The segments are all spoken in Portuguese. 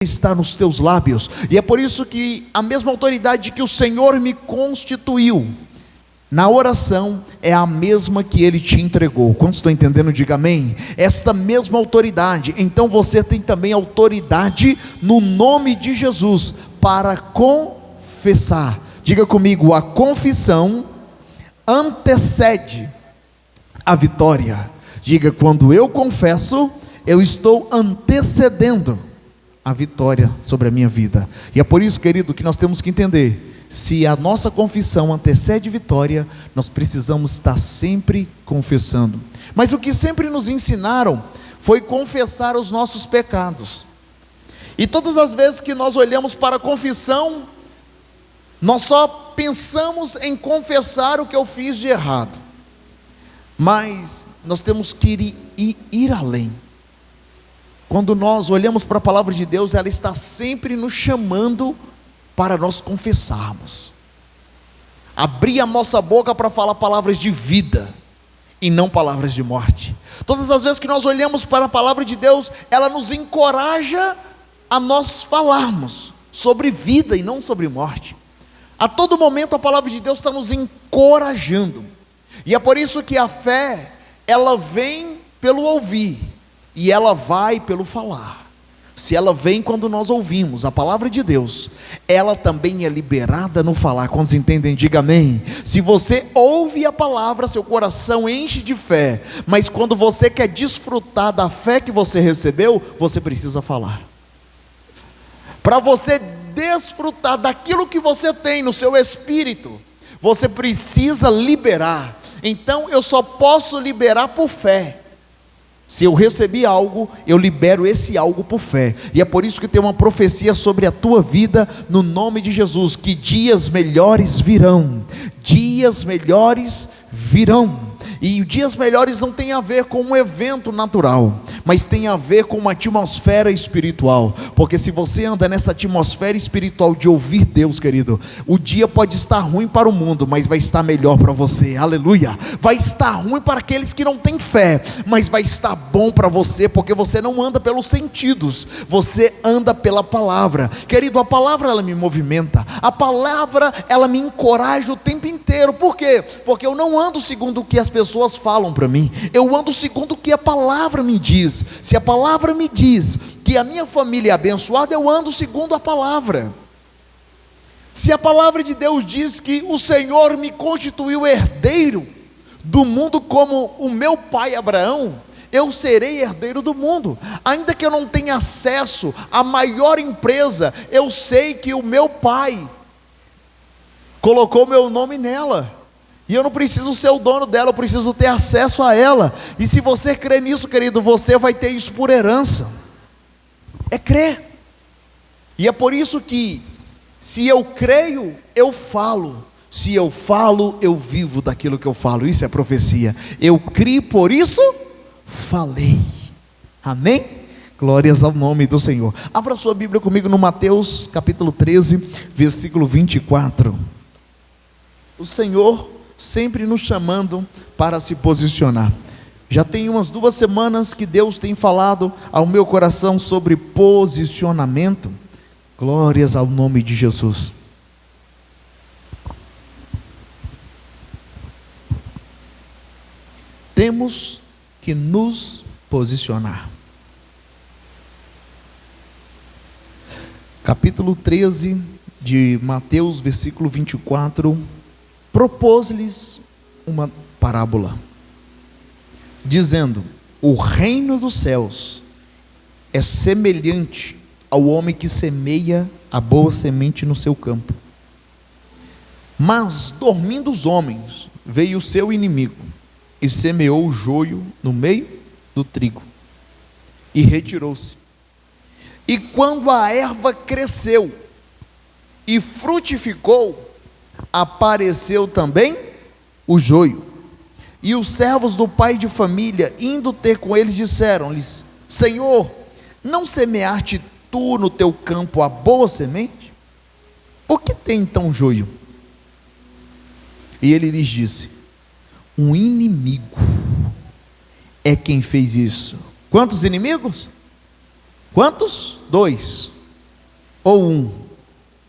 está nos teus lábios, e é por isso que a mesma autoridade que o Senhor me constituiu na oração é a mesma que Ele te entregou. Quantos estão entendendo? Diga amém. Esta mesma autoridade, então você tem também autoridade no nome de Jesus para confessar. Diga comigo: a confissão antecede a vitória. Diga: quando eu confesso, eu estou antecedendo a vitória sobre a minha vida. E é por isso, querido, que nós temos que entender: se a nossa confissão antecede vitória, nós precisamos estar sempre confessando. Mas o que sempre nos ensinaram foi confessar os nossos pecados. E todas as vezes que nós olhamos para a confissão, nós só pensamos em confessar o que eu fiz de errado. Mas nós temos que ir além. Quando nós olhamos para a palavra de Deus, ela está sempre nos chamando para nós confessarmos, abrir a nossa boca para falar palavras de vida e não palavras de morte. Todas as vezes que nós olhamos para a palavra de Deus, ela nos encoraja a nós falarmos sobre vida e não sobre morte. A todo momento a palavra de Deus está nos encorajando, e é por isso que a fé, ela vem pelo ouvir, e ela vai pelo falar. Se ela vem quando nós ouvimos a palavra de Deus, ela também é liberada no falar. Quantos entendem? Diga amém. Se você ouve a palavra, seu coração enche de fé, mas quando você quer desfrutar da fé que você recebeu, você precisa falar. Para você desfrutar daquilo que você tem no seu espírito, você precisa liberar. Então eu só posso liberar por fé. Se eu recebi algo, eu libero esse algo por fé. E é por isso que tem uma profecia sobre a tua vida, no nome de Jesus, que dias melhores virão. Dias melhores virão. E dias melhores não tem a ver com um evento natural, mas tem a ver com uma atmosfera espiritual. Porque se você anda nessa atmosfera espiritual de ouvir Deus, querido, o dia pode estar ruim para o mundo, mas vai estar melhor para você. Aleluia. Vai estar ruim para aqueles que não têm fé, mas vai estar bom para você, porque você não anda pelos sentidos, você anda pela palavra. Querido, a palavra ela me movimenta, a palavra ela me encoraja o tempo inteiro. Por quê? Porque eu não ando segundo o que as pessoas falam para mim, eu ando segundo o que a palavra me diz. Se a palavra me diz que a minha família é abençoada, eu ando segundo a palavra. Se a palavra de Deus diz que o Senhor me constituiu herdeiro do mundo como o meu pai Abraão, eu serei herdeiro do mundo. Ainda que eu não tenha acesso à maior empresa, eu sei que o meu pai colocou meu nome nela, e eu não preciso ser o dono dela, eu preciso ter acesso a ela. E se você crê nisso, querido, você vai ter isso por herança. É crer. E é por isso que, se eu creio, eu falo. Se eu falo, eu vivo daquilo que eu falo. Isso é profecia. Eu criei, por isso falei. Amém? Glórias ao nome do Senhor. Abra sua Bíblia comigo no Mateus capítulo 13, versículo 24. O Senhor sempre nos chamando para se posicionar. Já tem umas 2 semanas que Deus tem falado ao meu coração sobre posicionamento. Glórias ao nome de Jesus. Temos que nos posicionar. Capítulo 13 de Mateus, versículo 24, propôs-lhes uma parábola, dizendo: o reino dos céus é semelhante ao homem que semeia a boa semente no seu campo. Mas, dormindo os homens, veio o seu inimigo e semeou o joio no meio do trigo, e retirou-se. E quando a erva cresceu e frutificou, apareceu também o joio. E os servos do pai de família, indo ter com eles, disseram-lhes: Senhor, não semeaste tu no teu campo a boa semente? Por que tem então joio? E ele lhes disse: um inimigo é quem fez isso. Quantos inimigos? Quantos? 2. ou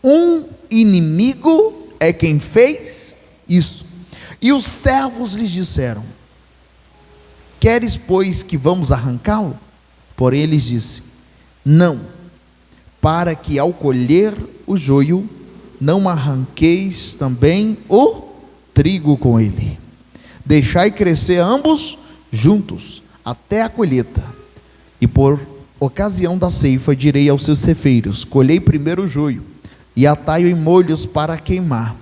um inimigo é quem fez isso. E os servos lhes disseram: queres, pois, que vamos arrancá-lo? Porém ele disse: não, para que ao colher o joio, não arranqueis também o trigo com ele. Deixai crescer ambos juntos, até a colheita. E por ocasião da ceifa, direi aos seus ceifeiros: colhei primeiro o joio, e atai-o em molhos para queimar,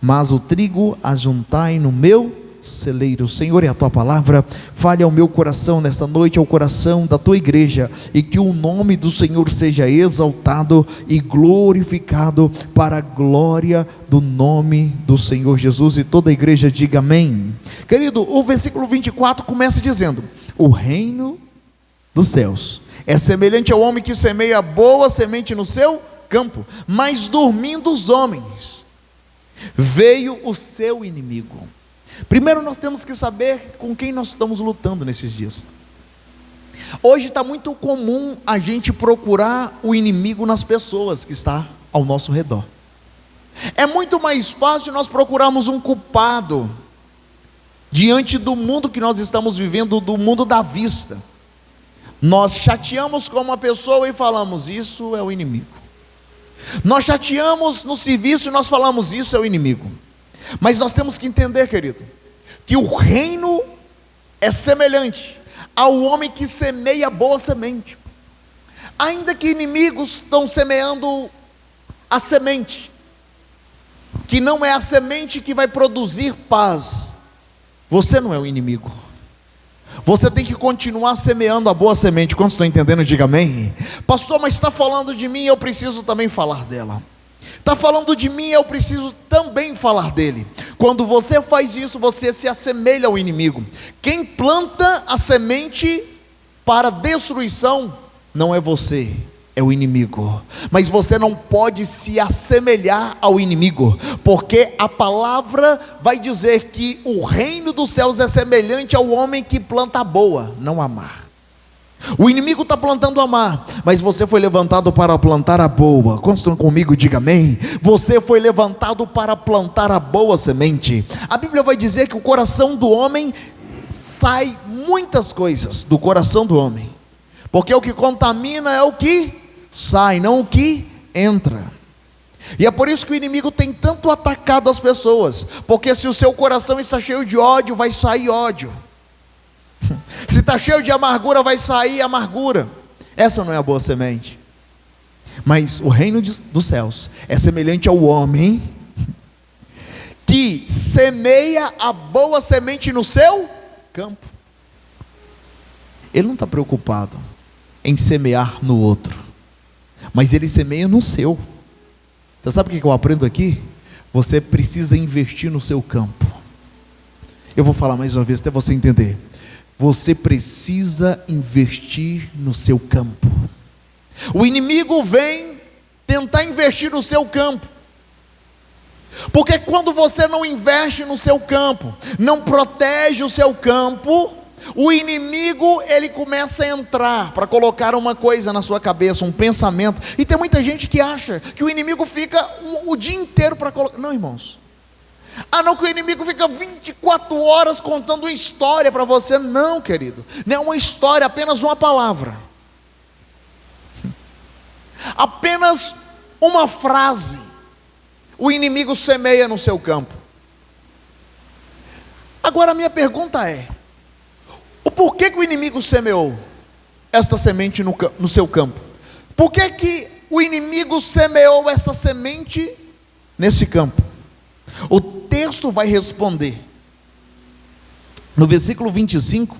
mas o trigo ajuntai no meu celeiro. Senhor, e a tua palavra fale ao meu coração nesta noite, ao coração da tua igreja, e que o nome do Senhor seja exaltado e glorificado para a glória do nome do Senhor Jesus. E toda a igreja diga amém. Querido, o versículo 24 começa dizendo: o reino dos céus é semelhante ao homem que semeia boa semente no seu campo, mas dormindo os homens, veio o seu inimigo. Primeiro nós temos que saber com quem nós estamos lutando nesses dias. Hoje está muito comum a gente procurar o inimigo nas pessoas que está ao nosso redor. É muito mais fácil nós procurarmos um culpado diante do mundo que nós estamos vivendo, do mundo da vista. Nós chateamos com uma pessoa e falamos: isso é o inimigo. Nós chateamos no serviço e nós falamos: isso é o inimigo. Mas nós temos que entender, querido, que o reino é semelhante ao homem que semeia boa semente. Ainda que inimigos estão semeando a semente, que não é a semente que vai produzir paz, você não é o inimigo. Você tem que continuar semeando a boa semente. Quando estão entendendo, diga amém. Pastor, mas está falando de mim, eu preciso também falar dela. Está falando de mim, eu preciso também falar dele. Quando você faz isso, você se assemelha ao inimigo. Quem planta a semente para destruição não é você, é o inimigo. Mas você não pode se assemelhar ao inimigo, porque a palavra vai dizer que o reino dos céus é semelhante ao homem que planta a boa, não a má. O inimigo está plantando a má, mas você foi levantado para plantar a boa. Quantos estão comigo, diga amém. Você foi levantado para plantar a boa semente. A Bíblia vai dizer que o coração do homem sai muitas coisas do coração do homem, porque o que contamina é o que sai, não o que entra. E é por isso que o inimigo tem tanto atacado as pessoas, porque se o seu coração está cheio de ódio, vai sair ódio. Se está cheio de amargura, vai sair amargura. Essa não é a boa semente. Mas o reino dos céus é semelhante ao homem que semeia a boa semente no seu campo. Ele não está preocupado em semear no outro, mas ele semeia no seu. Você sabe o que eu aprendo aqui? Você precisa investir no seu campo. Eu vou falar mais uma vez até você entender. Você precisa investir no seu campo. O inimigo vem tentar investir no seu campo, porque quando você não investe no seu campo, não protege o seu campo, o inimigo ele começa a entrar para colocar uma coisa na sua cabeça, um pensamento. E tem muita gente que acha que o inimigo fica o dia inteiro para colocar. Não, irmãos. Não, que o inimigo fica 24 horas contando uma história para você. Não, querido, não é uma história, apenas uma palavra, apenas uma frase. O inimigo semeia no seu campo. Agora a minha pergunta é: o porquê que o inimigo semeou esta semente no seu campo? Por que o inimigo semeou esta semente nesse campo? O texto vai responder no versículo 25,